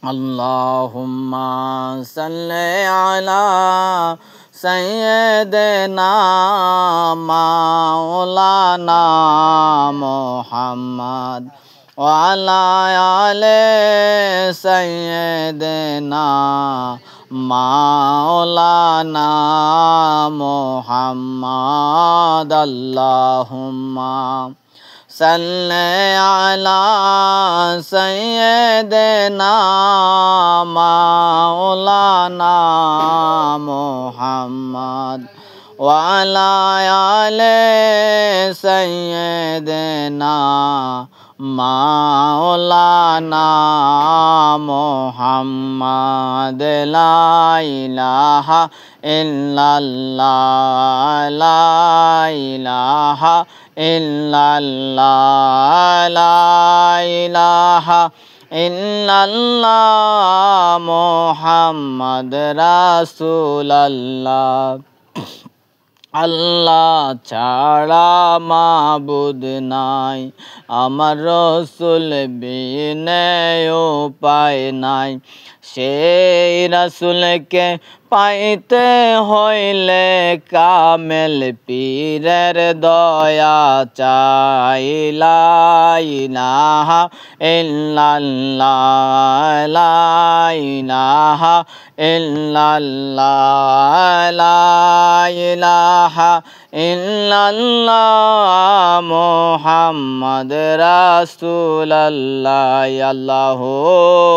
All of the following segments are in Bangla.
अल्लाहुम्मा सल्ले अला सय्यदना मौलाना मुहम्मद व अला आले सय्यदना मौलाना मुहम्मद। अल्लाहुम्मा सल्ले अला सय्यदना मौलाना मुहम्मद व अला आले सय्यदना मौलाना मुहम्मद। ला इलाहा इल्लल्लाह ला इलाहा इल्लल्लाह ला इलाहा इल्लल्लाह मुहम्मद रासूलुल्लाह। আল্লাহ ছাড়া মাবুদ নাই, আমার রসুল বিনে উপায় নাই। সেই রাসূলকে পাইতে হইলে কামেল পীরের দয়া চাই। লা ইলাহা ইল্লাল্লাহ লা ইলাহা ইল্লাল্লাহ লা ইলাহা ইল্লাল্লাহ মুহাম্মদ রাসূলুল্লাহ। আল্লাহুম্মা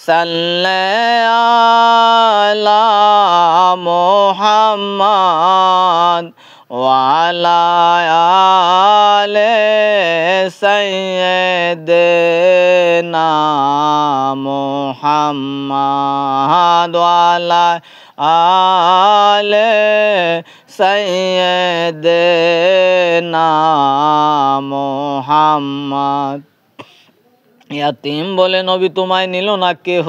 সাল্লি আলা মুহাম্মদ ওয়া আলা আলি সাইয়্যিদিনা মুহাম্মদ ওয়া আলা আলে সাইয়্যিদিনা মুহাম্মদ। ইয়াতিম বলে নবী তোমায় নিল না কেহ,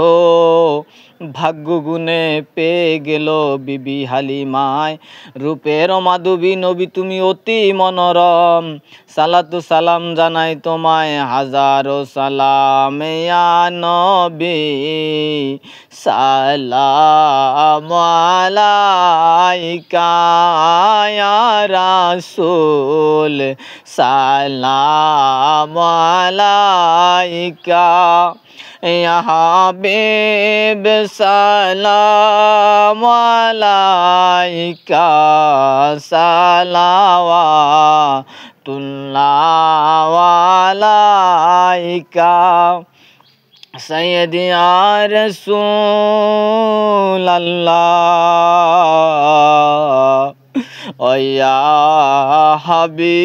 ভাগ্য গুণে পেয়ে গেল বিবি হালিমায়। রূপের মাধবী নবী তুমি অতি মনোরম, সালাতু সালাম জানাই তোমায় হাজারো সালাম। ইয়া নবী সালাম আলাইকা ইয়া রাসূল সালাম আলাইকা ইয়া হাবিব সালাম আলাইকা সালাওয়াতুল্লাহ আলাইকা সৈয়দি ইয়া রাসূলুল্লাহ ও ইয়া হাবিবাল্লাহ।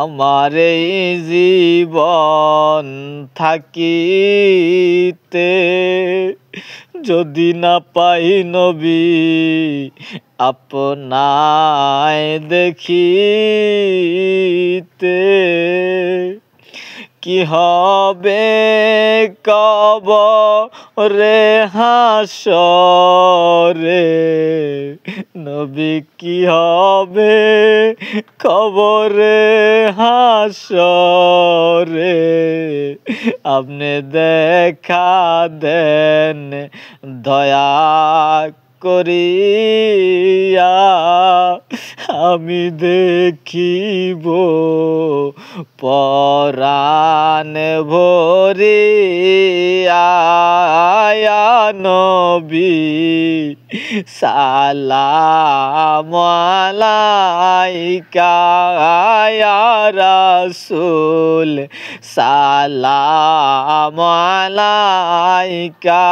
আমার এই জীবন থাকিতে যদি না পাই নবী আপনায় দেখিতে, কি হবে কবরে হাসরে নবী, কি হবে কবরে হাসরে আপনি দেখা দেন দয়া করিয়া, আমি দেখিব পরাণ ভরিয়া। ইয়া নবী সালাম আলাইকা ইয়া রাসূল সালাম আলাইকা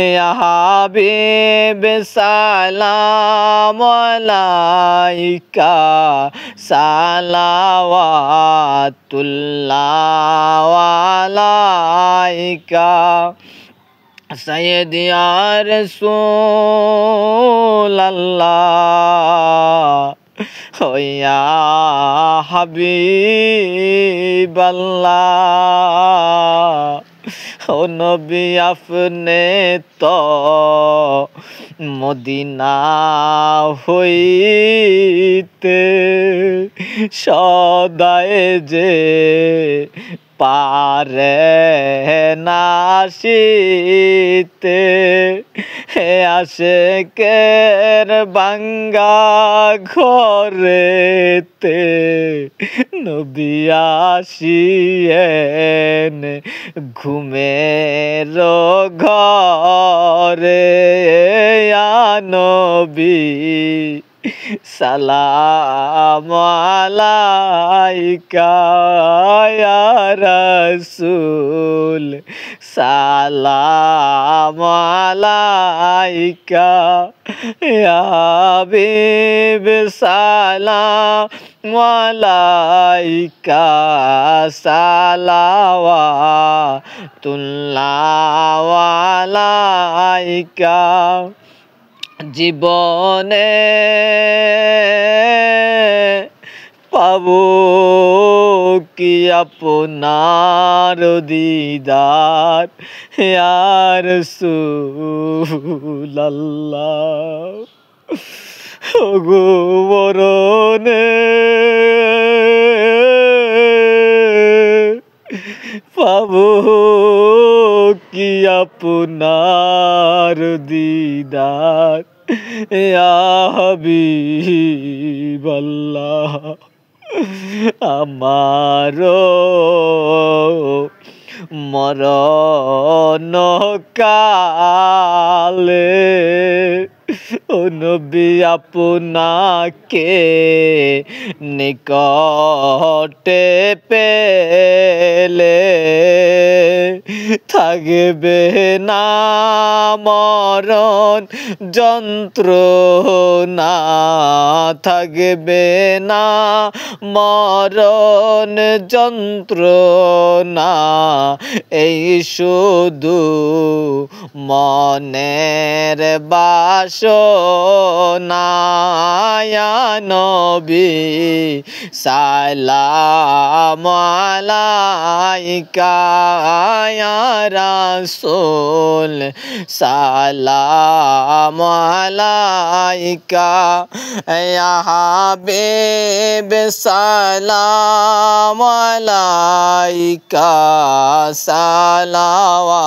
ইয়া হাবিব সালাম আলাইকা সালাওয়াতুল্লাহ আলাইকা সৈয়দি ইয়া রাসূলুল্লাহ ও ইয়া হাবিবাল্লাহ। ও নবী আপনি তো মদিনা হইতে সদায় যে পারে না আসিতে, হে আশেকের বাঙ্গা ঘরেতে নবী আসিয়েন ঘুমের ঘরে। নবী সালাম আলাইকা ইয়া রাসূল, সালাম আলাইকা ইয়া হাবিব, সালাম আলাইকা, সালাওয়াতুল্লাহ আলাইকা। জীবনে পাবো কি আপনার দিদার ইয়া রাসূলুল্লাহ। ওগো মরণে পাবো কি আপনার দিদার ইয়া হাবিবাল্লাহ। আমারও মরণ কালে ও নবী আপনাকে নিকটে পেলে থাকবে না মরণ যন্ত্রণা, থাকবে না মরণ যন্ত্রণা। এই শুধু মনের বাসনা ইয়া নবী সালাম আলাইকা ইয়া রাসূল, সালাম আলাইকা ইয়া হাবিব, সালাম আলাইকা, সালাওয়াতুল্লাহ।